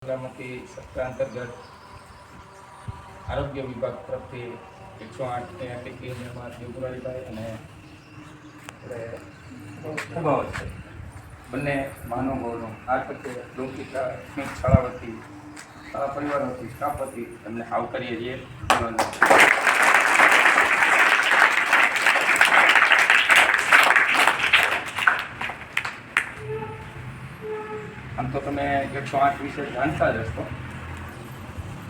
સલામતી સપ્તાહ અંતર્ગત આરોગ્ય વિભાગ તરફથી 108 ટીમમાં દેવપુરાણીભાઈ અને ખૂબ આવત છે બંને મહાનુભાવોનો આ તકે લૌકિકા સ્મિત શાળા વતી શાળા પરિવાર વતી સ્ટાફ વતી એમને આવકારીએ છીએ. આમ તો તમે 108 વિશે જાણતા જ હશો.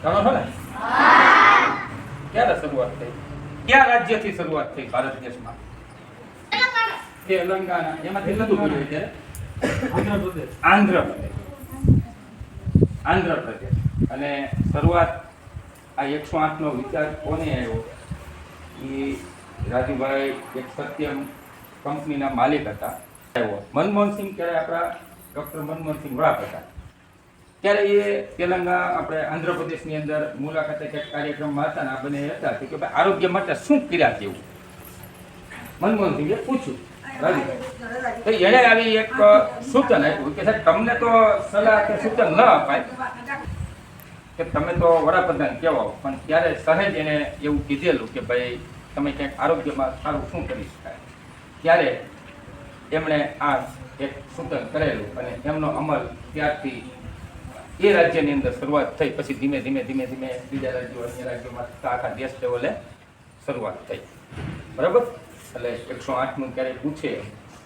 જાણો છો ને? ક્યારે શરૂઆત થઈ? કયા રાજ્યથી શરૂઆત થઈ ભારત દેશમાં? તેલંગાણા. એમાંથી નતું પડ્યું ત્યારે આંધ્રપ્રદેશ. અને શરૂઆત આ 108 નો વિચાર કોને આવ્યો? એ રાજુભાઈ એક સત્યમ કંપનીના માલિક હતા. મનમોહનસિંહ ત્યારે આપણા ડૉક્ટર મનમોહનસિંહ વડાપ્રધાન ત્યારે એ તેલંગાણા આપણે આંધ્રપ્રદેશની અંદર મુલાકાતે કંઈક કાર્યક્રમમાં હતા ને આ બંને હતા કે ભાઈ આરોગ્ય માટે શું કર્યા જેવું મનમોહનસિંહે પૂછ્યું રાજુભાઈ. તો એણે આવી એક સૂચન આપ્યું કે સાહેબ તમને તો સલાહ કે સૂચન ન અપાય કે તમે તો વડાપ્રધાન કહેવાઓ, પણ ત્યારે સહેજ એને એવું કીધેલું કે ભાઈ તમે ક્યાંક આરોગ્યમાં સારું શું કરી શકાય. ત્યારે એમણે આ એક સૂચન કરેલું અને એમનો અમલ ત્યારથી એ રાજ્યની અંદર શરૂઆત થઈ. પછી ધીમે ધીમે બીજા રાજ્યો અન્ય રાજ્યોમાં આખા દેશ લેવલે શરૂઆત થઈ. બરાબર? એટલે 108નું ક્યારેય પૂછે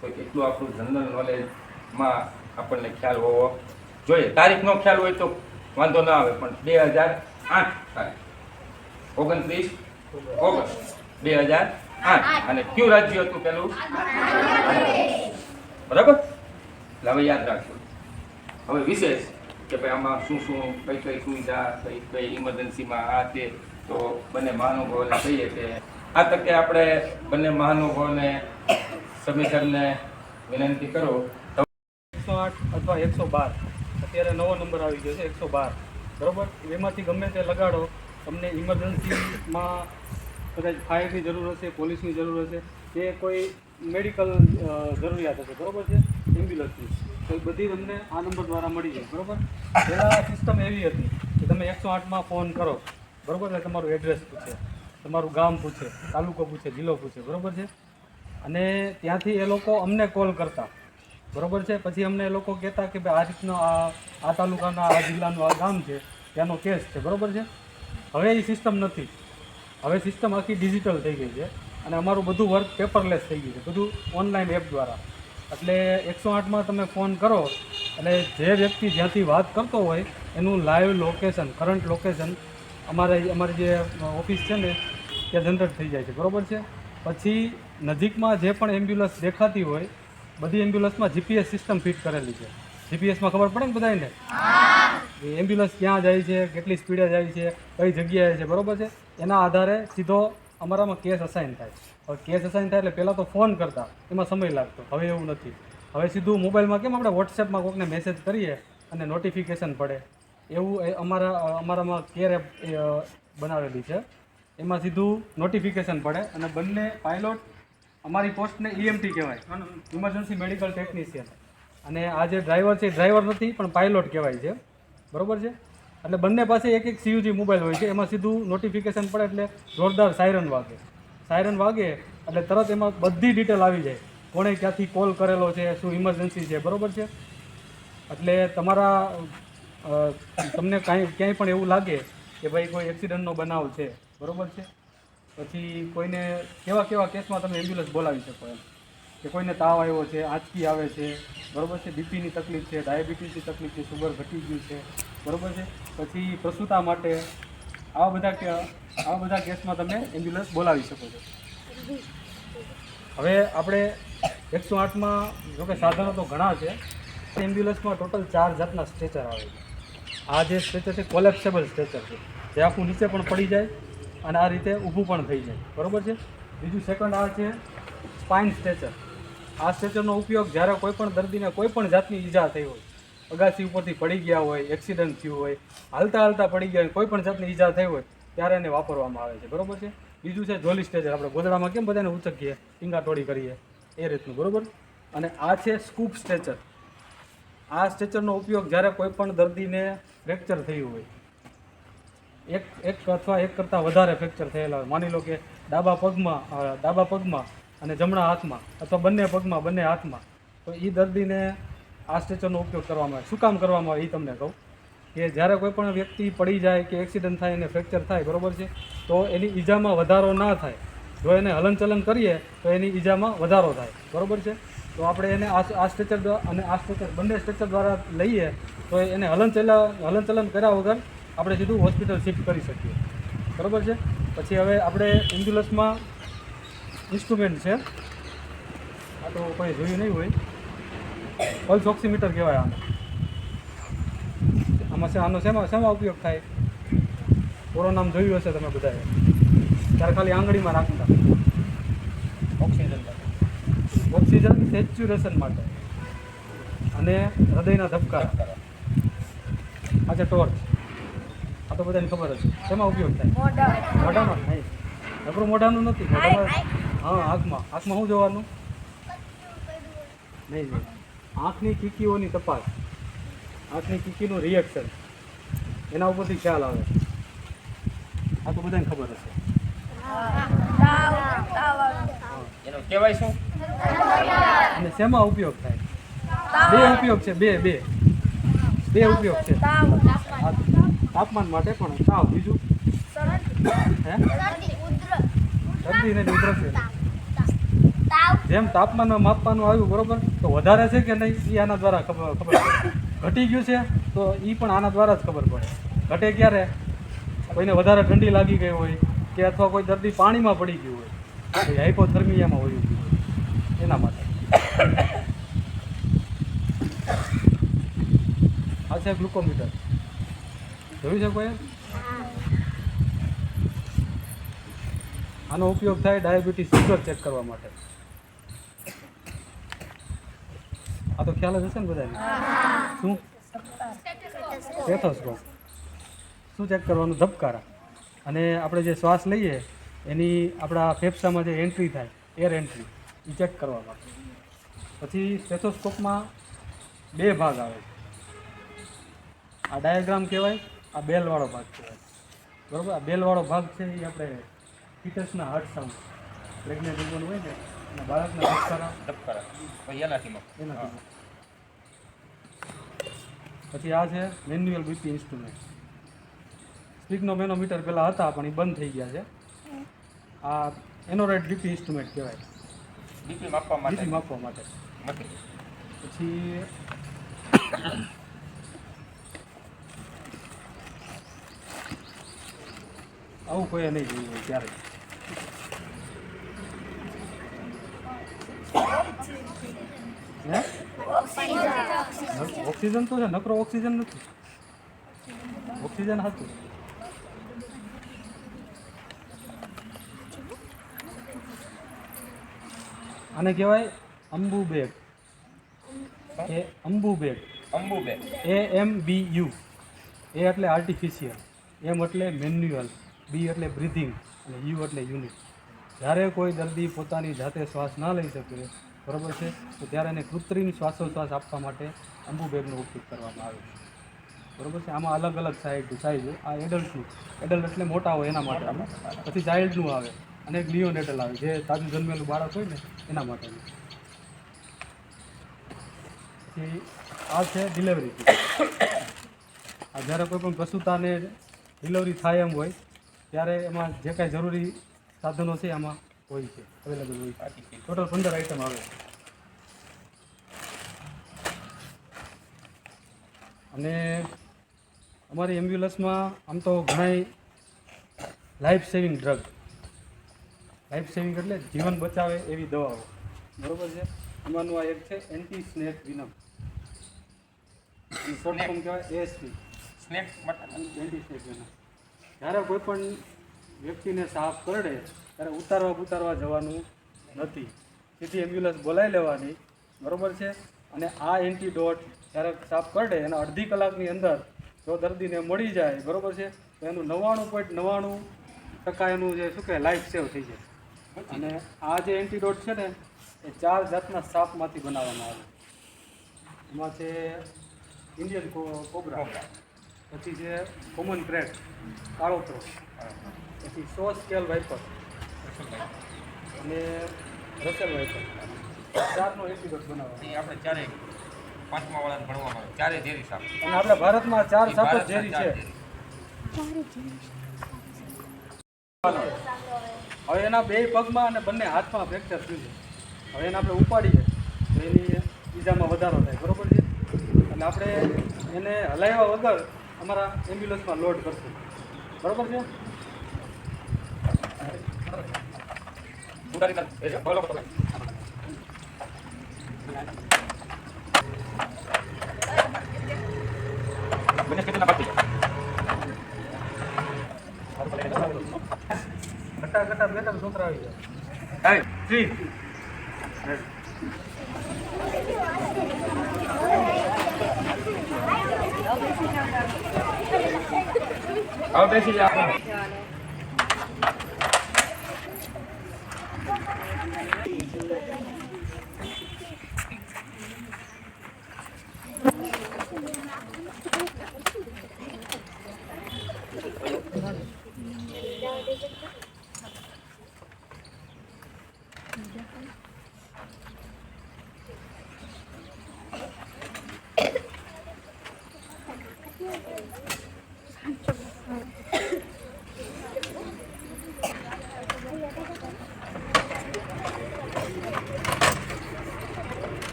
તો એટલું આપણું જનરલ નોલેજમાં આપણને ખ્યાલ હોવો જોઈએ. તારીખનો ખ્યાલ હોય તો વાંધો ના આવે, પણ 2008 તારીખ 29 ઓગસ્ટ 2008 અને કયું રાજ્ય હતું પેલું? બરાબર? એટલે હવે યાદ રાખજો. હવે વિશેષ કે ભાઈ આમાં શું કઈ સુવિધા કઈ ઇમરજન્સીમાં આ તે તો બંને મહાનુભાવોને કહીએ કે આ તકે આપણે બંને મહાનુભાવોને સમિશનને વિનંતી કરો. 108 અથવા 112 અત્યારે નવો નંબર આવી ગયો છે 112. બરાબર? એમાંથી ગમે તે લગાડો, તમને ઇમરજન્સીમાં કદાચ ફાયરની જરૂર હશે, પોલીસની જરૂર હશે, કે કોઈ મેડિકલ જરૂરિયાત હશે, બરાબર છે, એમ્બ્યુલન્સની, તો એ બધી તમને આ નંબર દ્વારા મળી જાય. બરાબર? પહેલાં સિસ્ટમ એવી હતી કે તમે 108માં ફોન કરો, બરાબર, એટલે તમારું એડ્રેસ પૂછે, તમારું ગામ પૂછે, તાલુકો પૂછે, જિલ્લો પૂછે, બરાબર છે, અને ત્યાંથી એ લોકો અમને કોલ કરતા, બરાબર છે. પછી અમને એ લોકો કહેતા કે ભાઈ આ રીતનો આ તાલુકાના આ જિલ્લાનું આ ગામ છે, ત્યાંનો કેસ છે, બરાબર છે. હવે એ સિસ્ટમ નથી. હવે સિસ્ટમ આખી ડિજિટલ થઈ ગઈ છે અને અમારું બધું વર્ક પેપરલેસ થઈ ગયું છે, બધું ઓનલાઈન એપ દ્વારા. એટલે 108માં તમે ફોન કરો એટલે જે વ્યક્તિ જ્યાંથી વાત કરતો હોય એનું લાઈવ લોકેશન, કરંટ લોકેશન અમારી જે ઓફિસ છે ને ત્યાં જનરેટ થઈ જાય છે, બરાબર છે. પછી નજીકમાં જે પણ એમ્બ્યુલન્સ દેખાતી હોય, બધી એમ્બ્યુલન્સમાં જીપીએસ સિસ્ટમ ફિટ કરેલી છે. જીપીએસમાં ખબર પડે ને બધાને એમ્બ્યુલન્સ ક્યાં જાય છે, કેટલી સ્પીડે જાય છે, કઈ જગ્યાએ છે, બરાબર છે. એના આધારે સીધો અમારામાં કેસ અસાઇન થાય. હવે કેસ અસાઇન થાય એટલે પહેલાં તો ફોન કરતા, એમાં સમય લાગતો. હવે એવું નથી. હવે સીધું મોબાઈલમાં કેમ આપણે વોટ્સએપમાં કોઈકને મેસેજ કરીએ અને નોટિફિકેશન પડે, એવું અમારામાં કેર એપ બનાવેલી છે. એમાં સીધું નોટિફિકેશન પડે અને બંને પાયલોટ, અમારી પોસ્ટને EMT કહેવાય, ઇમરજન્સી મેડિકલ ટેકનિશિયન, અને આ જે ડ્રાઈવર છે ડ્રાઈવર નથી પણ પાયલોટ કહેવાય છે, બરાબર છે. એટલે બંને પાસે એક CUG મોબાઈલ હોય છે. એમાં સીધું નોટિફિકેશન પડે એટલે જોરદાર સાયરન વાગે એટલે તરત એમાં બધી ડિટેલ આવી જાય, કોણે ક્યાંથી કોલ કરેલો છે, શું ઇમરજન્સી છે, બરાબર છે. એટલે તમને ક્યાંય પણ એવું લાગે કે ભાઈ કોઈ એક્સિડન્ટનો બનાવ છે, બરાબર છે, પછી કોઈને કેવા કેસમાં તમે એમ્બ્યુલન્સ બોલાવી શકો એમ, કે કોઈને તાવ આવ્યો છે, આંચકી આવે છે, બરાબર છે, બીપીની તકલીફ છે, ડાયાબિટીસની તકલીફ છે, શુગર ઘટી ગયું છે, બરાબર છે, પછી પ્રસૂતા માટે આવા બધા કેસમાં તમે એમ્બ્યુલન્સ બોલાવી શકો છો. હવે આપણે 108માં જોકે સાધનો તો ઘણા છે. એમ્બ્યુલન્સમાં ટોટલ 4 જાતના સ્ટ્રેચર આવે છે. આ જે સ્ટ્રેચર છે કોલેપ્સેબલ સ્ટ્રેચર છે, જે આખું નીચે પણ પડી જાય અને આ રીતે ઊભું પણ થઈ જાય, બરાબર છે. બીજું સેકન્ડ આ છે સ્પાઇન સ્ટ્રેચર. આ સ્ટ્રેચરનો ઉપયોગ જ્યારે કોઈ પણ દર્દીને કોઈ પણ જાતની ઈજા થઈ હોય, અગાસી ઉપરથી પડી ગયા હોય, એક્સિડન્ટ થયું હોય, હાલતા પડી ગયા હોય, કોઈ પણ જાતની ઈજા થઈ હોય ત્યારે એને વાપરવામાં આવે છે, બરાબર છે. બીજું છે જોલી સ્ટ્રેચર. આપણે ગોદડામાં કેમ બધાને ઉચકીએ, ટીંગાટોળી કરીએ એ રીતનું, બરાબર. અને આ છે સ્કૂપ સ્ટ્રેચર. આ સ્ટ્રેચરનો ઉપયોગ જ્યારે કોઈ પણ દર્દીને ફ્રેક્ચર થયું હોય, એક અથવા એક કરતાં વધારે ફ્રેક્ચર થયેલા હોય, માની લો કે ડાબા પગમાં અને જમણા હાથમાં અથવા બંને પગમાં બંને હાથમાં, તો એ દર્દીને આ સ્ટ્રેચરનો ઉપયોગ કરવામાં આવે. શું કામ કરવામાં આવે એ તમને કહું કે જ્યારે કોઈ પણ વ્યક્તિ પડી જાય કે એક્સિડન્ટ થાય અને ફ્રેક્ચર થાય, બરાબર છે, તો એની ઈજામાં વધારો ના થાય. જો એને હલનચલન કરીએ તો એની ઈજામાં વધારો થાય, બરાબર છે. તો આપણે એને આ સ્ટ્રેચર અને આ સ્ટ્રેચર બંને સ્ટ્રેચર દ્વારા લઈએ તો એને હલનચલન કર્યા વગર આપણે સીધું હોસ્પિટલ શિફ્ટ કરી શકીએ, બરાબર છે. પછી હવે આપણે એમ્બ્યુલન્સમાં ઇન્સ્ટ્રુમેન્ટ છે, આ તો કોઈ જોયું નહીં હોય, પલ્સ ઓક્સીમીટર કહેવાય આનો શેમાં ઉપયોગ થાય? કોરોનામાં જોયું હશે તમે બધાએ, ત્યારે ખાલી આંગળીમાં રાખતા ઓક્સિજન સેચ્યુરેશન માટે અને હૃદયના ધબકારા. આ છે ટોર્ચ, આ તો બધાને ખબર હશે. શેમાં ઉપયોગ થાય? મોઢામાં નહીં, નકરું મોઢાનું નથી, મોઢામાં હા આંખમાં શું જોવાનું? નહીં જોયું. આંખની કીકીઓની તપાસ, આંખની કીકીનું રિએક્શન, એના ઉપરથી ખ્યાલ આવે. આ તો બધાને ખબર હશે. એનું કહેવાય શું? અને શેમાં ઉપયોગ થાય? બે ઉપયોગ છે, બે ઉપયોગ છે. તાપમાન માટે પણ તાવ, બીજું હે શરદી ને ઉધરસ. જેમ તાપમાનમાં માપવાનું આવ્યું, બરોબર, તો વધારે છે કે નહીં એ આના દ્વારા ખબર પડે. ઘટી ગયું છે તો એ પણ આના દ્વારા જ ખબર પડે. ઘટે ક્યારે? કોઈને વધારે ઠંડી લાગી ગઈ હોય કે અથવા કોઈ દર્દી પાણીમાં પડી ગયું હોય, હાઇપોથર્મિયામાં હોય એના માટે. આ છે ગ્લુકોમીટર, જોયું છે કોઈ? આનો ઉપયોગ થાય ડાયાબિટીસ શુગર ચેક કરવા માટે. આ તો ખ્યાલ જ હશે ને બધાને. શું? સ્ટેથોસ્કોપ. શું ચેક કરવાનું? ધબકારા. અને આપણે જે શ્વાસ લઈએ એની આપણા ફેફસામાં જે એન્ટ્રી થાય, એર એન્ટ્રી, એ ચેક કરવા માટે. પછી સ્ટેથોસ્કોપમાં બે ભાગ આવે છે. આ ડાયાગ્રામ કહેવાય, આ બેલવાળો ભાગ કહેવાય, બરાબર. આ બેલવાળો ભાગ છે એ આપણે ફીટસના હાર્ટ સાઉન્ડ, પ્રેગ્નેન્ટ વુમન હોય ને અને બાળકના ધબકારા એનાથી. પછી આ છે મેન્યુઅલ બીપી ઇન્સ્ટ્રુમેન્ટ. સ્પીકનો મેનોમીટર પહેલાં હતા પણ એ બંધ થઈ ગયા છે. આ એનોરેડ બીપી ઇન્સ્ટ્રુમેન્ટ કહેવાય, બીપી માપવા માટે. પછી આવું કોઈ નહીં જોયું હોય ત્યારે. ઓક્સિજન તો છે, નકરો ઓક્સિજન નથી. ઓક્સિજન હતું. આને કહેવાય Ambu bag. Ambu bag AMBU. એ એટલે આર્ટિફિશિયલ, એમ એટલે મેન્યુઅલ, બી એટલે બ્રીધિંગ અને યુ એટલે યુનિટ. જ્યારે કોઈ દર્દી પોતાની જાતે શ્વાસ ના લઈ શકે, બરાબર છે, તો ત્યારે એને કૃત્રિમ શ્વાસોશ્વાસ આપવા માટે અંબુ બેગનો ઉપયોગ કરવામાં આવે છે, બરાબર છે. આમાં અલગ અલગ સાઇઝ. આ એડલ્ટનું, એડલ્ટ એટલે મોટા હોય એના માટે. પછી ચાઇલ્ડનું આવે અને એક લિયોનેટલ આવે, જે તાજું જન્મેલું બાળક હોય ને એના માટેનું. પછી આ છે ડિલિવરી કિટ. આ જ્યારે કોઈ પણ પ્રસૂતાને ડિલિવરી થાય એમ હોય ત્યારે એમાં જે કાંઈ જરૂરી સાધનો છે આમાં હોય છે, અવેલેબલ હોય છે. ટોટલ 15 આઈટમ આવે. અને અમારી એમ્બ્યુલન્સમાં આમ તો ઘણાય life saving drug, life saving એટલે જીવન બચાવે એવી દવાઓ, બરાબર છે. એમાંનું આ એક છે એન્ટી સ્નેક વિનમ, શોર્ટ ફોર્મ કહેવાય ASV, સ્નેક એન્ટી સ્નેક વિનમ. જ્યારે કોઈ પણ વ્યક્તિને સાપ કરડે ત્યારે ઉતારવા જવાનું નથી, સીધી એમ્બ્યુલન્સ બોલાવી લેવાની, બરાબર છે. અને આ એન્ટીડોટ જ્યારે સાપ કરડે એના અડધી કલાકની અંદર જો દર્દીને મળી જાય, બરાબર છે, તો એનું 99.99% એનું જે શું કહેવાય લાઈફ સેવ થઈ જાય. અને આ જે એન્ટીડોટ છે ને એ 4 જાતના સાપમાંથી બનાવવામાં આવે. એમાં છે ઇન્ડિયન કોબરા, પછી છે કોમન ક્રેટ, કાળોતરો, પછી 100 સ્કેલ વાઇપર અને રસેલ વાઇપર, ચારનો એન્ટીડોટ બનાવવાનો. એ આપણે ચારે પાંચમા વાળાને ભણવામાં આવે ચારે ઝેરી સાપ. અને આપણા ભારતમાં 4 સાપ જ ઝેરી છે. હવે એના 2 પગમાં અને બંને હાથમાં ફ્રેક્ચર થયું છે. હવે એને આપણે ઉપાડીએ તો એની ઈજામાં વધારો થાય, બરોબર છે. એટલે આપણે એને હલાવ્યા વગર અમારા એમ્બ્યુલન્સમાં લોડ કરશું, બરોબર છે. ઘટા બેટા છોકરા આવી જાય. 3 આવો બેસી જા.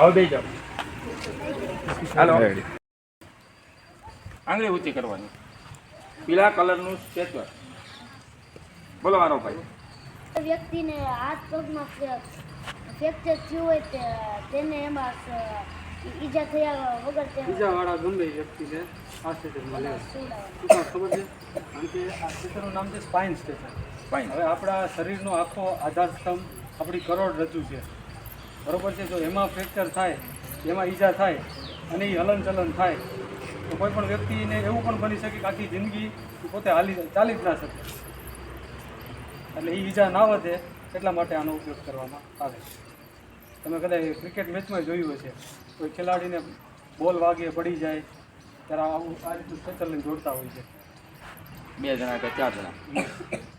આવો બે જાઓ. હાલો, આંગળી ઊંચી કરવાની. પીળા કલરનું સ્કેચર. બોલો મારો ભાઈ. વ્યક્તિને હાથ પગમાં ફ્રેક્ચર થયું હોય તેને એમાં ઈજા થયા વગર ઈજાવાળા ગમે વ્યક્તિને આ સ્ટેશનમાં લેવા ખબર છે. કારણ કે આ સ્ટેશનનું નામ છે સ્પાઇન સ્ટેશન. હવે આપણા શરીરનો આખો આધાર સ્તંભ આપણી કરોડરજ્જુ છે, બરોબર છે. જો એમાં ફ્રેક્ચર થાય, એમાં ઈજા થાય અને એ હલનચલન થાય તો કોઈ પણ વ્યક્તિને એવું પણ બની શકે કે આખી જિંદગી પોતે ચાલી જ ના શકે. એટલે એ ઈજા ના વધે એટલા માટે આનો ઉપયોગ કરવામાં આવે. તમે કદાચ ક્રિકેટ મેચમાં જોયું હશે, કોઈ ખેલાડીને બોલ વાગે પડી જાય ત્યારે આવું આ રીતનું સ્ટ્રક્ચર લઈને જોડતા હોય છે. 2 જણા કે 4 જણા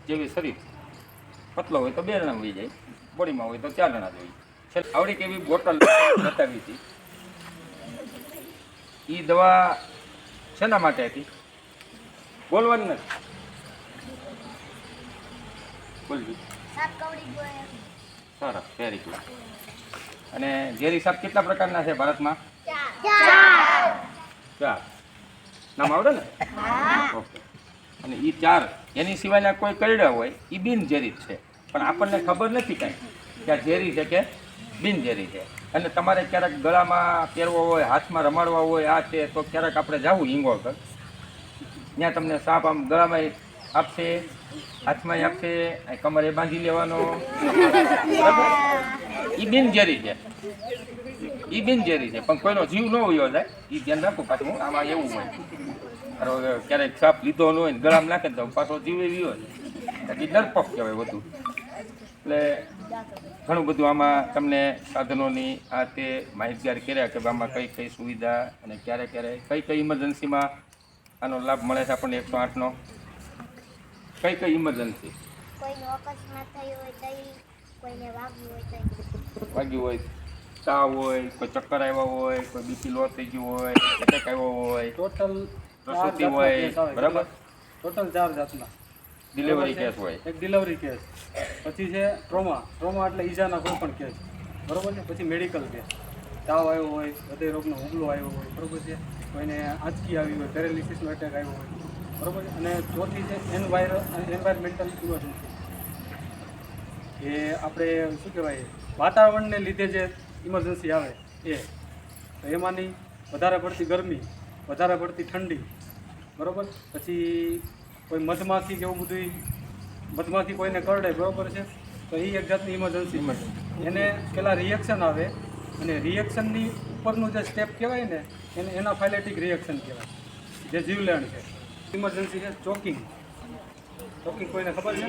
જેવી શરીર પતલો હોય તો 2 જણા હોઈ જાય, બોડીમાં હોય તો 4 જણા જોઈએ. આવડી કેવી બોટલ બતાવી હતી. એ દવા શેના માટે હતી બોલવાની નથી. બોલવી સરસ, વેરી ગુડ. અને ઝેરી સાપ કેટલા પ્રકારના છે ભારતમાં? 4 નામ આવડે ને? ઓકે. અને એ 4 એની સિવાયના કોઈ કરડા હોય એ બિનઝેરી છે, પણ આપણને ખબર નથી કાંઈ કે આ ઝેરી છે કે બિનઝેરી છે. અને તમારે ક્યારેક ગળામાં પહેરવો હોય, હાથમાં રમાડવા હોય, આ છે તો ક્યારેક આપણે જવું હિંગોળગઢ, ત્યાં તમને સાપ આમ ગળામાં આપશે, હાથમાં આપશે, કમરે બાંધી લેવાનો. બરાબર, એ બિનઝેરી છે. એ બિનઝેરી છે, પણ કોઈનો જીવ ન હોયો જાય એ ધ્યાન રાખો. પાછું આમાં એવું હોય ક્યારેક સાપ લીધો ન હોય ને ગળામાં નાખે તો પાછો જીવ એવી હોય એ ડરપોક કહેવાય બધું. એટલે ઘણું બધું આમાં તમને સાધનોની આ તે માહિતગાર કર્યા કે આમાં કઈ કઈ સુવિધા અને ક્યારે ક્યારે કઈ કઈ ઇમરજન્સીમાં આનો લાભ મળે છે આપણને 108નો. કઈ કઈ ઇમરજન્સી? કોઈનો અકસ્માત થયો હોય તો, કોઈને વાગ્યું હોય, તાવ હોય, કોઈ ચક્કર આવ્યા હોય, કોઈ બીપી લો થઈ ગયું હોય, એટેક આવ્યો હોય, ટોટલ પ્રસૂતિ હોય, બરાબર. ટોટલ 4 જાતના ડિલિવરી કેસ હોય. એક ડિલિવરી કેસ, પછી છે ટ્રોમા એટલે ઈજાના કોઈ પણ કેસ, બરોબર છે. પછી મેડિકલ કેસ, તાવ આવ્યો હોય, હૃદય રોગનો હુમલો આવ્યો હોય, બરોબર છે. કોઈને આંચકી આવી હોય, પેરેલિસિસનો એટેક આવ્યો હોય, બરોબર છે. અને ચોથી છે એન્વાયરમેન્ટલ ઇમરજન્સી. એ આપણે શું કહેવાય, વાતાવરણને લીધે જે ઇમરજન્સી આવે એ, તો એમાંની વધારે પડતી ગરમી, વધારે પડતી ઠંડી, બરોબર. પછી કોઈ મધમાખી કે એવું બધું, મધમાખી કોઈને કરડે, બરોબર છે, તો એ એક જાતની ઇમરજન્સી. એને પહેલાં રિએક્શન આવે અને રિએક્શનની ઉપરનું જે સ્ટેપ કહેવાય ને એને એનાફાઇલેટિક રિએક્શન કહેવાય, જે જીવલેણ છે. ઇમરજન્સી છે ચોકિંગ. ચોકિંગ કોઈને ખબર છે?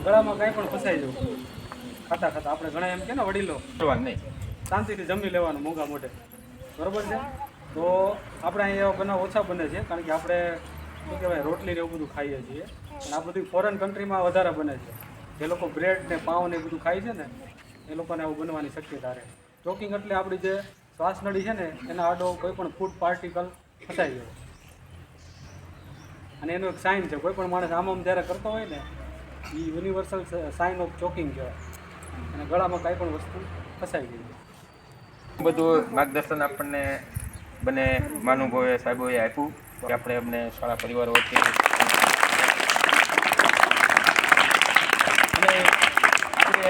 ગળામાં કાંઈ પણ ફસાઈ જવું ખાતા ખાતા. આપણે ઘણા એમ કે ને વડીલો કરવાનું નહીં. શાંતિથી જમી લેવાનું મોંઘા મોઢે, બરાબર છે. તો આપણે અહીંયા એવા બનાવ ઓછા બને છે, કારણ કે આપણે શું કહેવાય રોટલી ને એવું બધું ખાઈએ છીએ. અને આ બધી ફોરેન કન્ટ્રીમાં વધારે બને છે. જે લોકો બ્રેડ ને પાઉં ને એ બધું ખાય છે ને એ લોકોને આવું બનવાની શક્યતા રહે. ચોકિંગ એટલે આપણી જે શ્વાસ નળી છે ને એના આડો કોઈ પણ ફૂડ પાર્ટિકલ ફસાઈ જાય. અને એનું એક સાઇન છે, કોઈ પણ માણસ આમ જ્યારે કરતો હોય ને એ યુનિવર્સલ સાઇન ઓફ ચોકિંગ કહેવાય. અને ગળામાં કાંઈ પણ વસ્તુ ફસાઈ ગઈ. બધું માર્ગદર્શન આપણને બંને મહાનુભાવોએ સાહેબોએ આપ્યું કે આપણે અમને શાળા પરિવાર વચ્ચે અને આપણે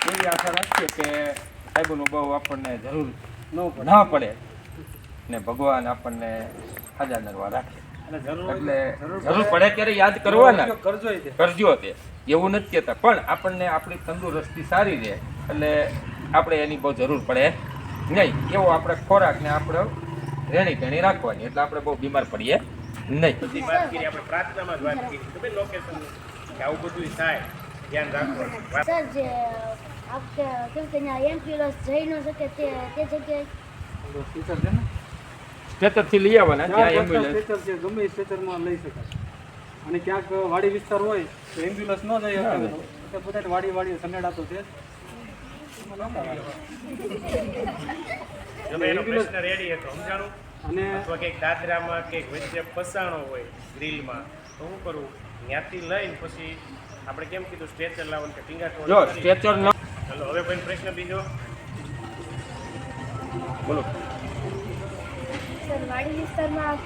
એવી આશા રાખીએ કે સાહેબોનો બહુ આપણને જરૂર ન પડે. ના પડે ને ભગવાન આપણને હાજર નરવા રાખે. અને જરૂર એટલે જરૂર પડે ત્યારે યાદ કરવાના કરજો તે. કરજો તે એવું નથી કહેતા, પણ આપણને આપણી તંદુરસ્તી સારી રહે એટલે આપણે એની બહુ જરૂર પડે નહીં. એવો આપણે ખોરાક ને આપણે રહેણી કહેણી રાખવાની, એટલે આપણે બહુ બીમાર પડીએ નહીં. બધી વાત કરી આપણે પ્રાર્થનામાં જ વાત કરી તો ભાઈ લોકેશન કે આવું બધું થાય ધ્યાન રાખવાનું. સર જે આપણે કેમ કે ત્યાં એમ્બ્યુલન્સ જઈ ન શકે તે જગ્યાએ સ્ટ્રેચર છે ને ખેતરથી લઈ આવવાના ત્યાં ત્યાં એમ્બ્યુલન્સ સ્ટ્રેચર છે, ગમે એ સ્ટ્રેચરમાં લઈ શકાય. અને ક્યાંક વાડી વિસ્તાર હોય તો એમ્બ્યુલન્સ ન જઈ શકે તો પોતાને વાડી સનેડાતો છે. તમે એનો પ્રશ્ન રેડી હતો સમજાણું અને અથવા કંઈક દાદરામાં કંઈક વચ્ચે ફસાણો હોય ગ્રીલમાં તો શું કરવું ત્યાંથી લઈને પછી આપણે કેમ કીધું સ્ટ્રેચર લાવવાનું કે જો ટીંગાટોળ કરી. સ્ટ્રેચર ન ચલો હવે કોઈ પ્રશ્ન બીજો બોલો. સર વાડી વિસ્તારમાં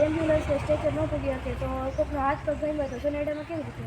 એમ્બ્યુલન્સ કે સ્ટ્રેચર ન પડી શકે તો કોઈકનો હાથ પગ ભાંગ્યો તો સોનેડામાં કેવી રીતે?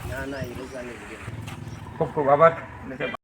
ના ના એ રજા નહીં. ખૂબ ખૂબ આભાર.